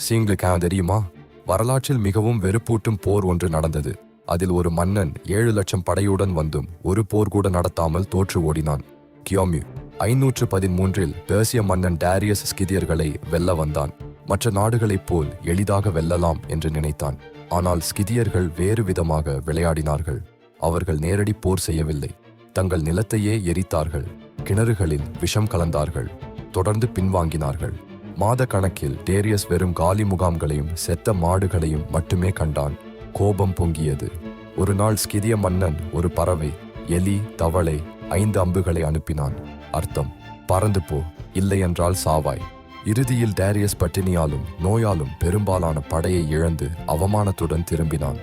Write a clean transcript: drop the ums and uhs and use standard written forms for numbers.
சீங்களுக்கு தெரியுமா? வரலாற்றில் மிகவும் வெறுப்பூட்டும் போர் ஒன்று நடந்தது. அதில் ஒரு மன்னன் 7,00,000 படையுடன் வந்தும் ஒரு போர் கூட நடத்தாமல் தோற்று ஓடினான். கியோமியூ 513இல் பெர்சிய மன்னன் டாரியஸ் ஸ்கிதியர்களை வெல்ல வந்தான். மற்ற நாடுகளைப் போல் எளிதாக வெல்லலாம் என்று நினைத்தான். ஆனால் ஸ்கிதியர்கள் வேறு விதமாக விளையாடினார்கள். அவர்கள் நேரடி போர் செய்யவில்லை. தங்கள் நிலத்தையே எரித்தார்கள். கிணறுகளில் விஷம் கலந்தார்கள். தொடர்ந்து பின்வாங்கினார்கள். மாத கணக்கில் டேரியஸ் வெறும் காலி முகாம்களையும் செத்த மாடுகளையும் மட்டுமே கண்டான். கோபம் பொங்கியது. ஒரு நாள் ஸ்கிதிய மன்னன் ஒரு பறவை, எலி, தவளை 5 அம்புகளை அனுப்பினான். அர்த்தம், பறந்து போ, இல்லையென்றால் சாவாய். இறுதியில் டாரியஸ் பட்டினியாலும் நோயாலும் பெரும்பாலான படையை இழந்து அவமானத்துடன் திரும்பினான்.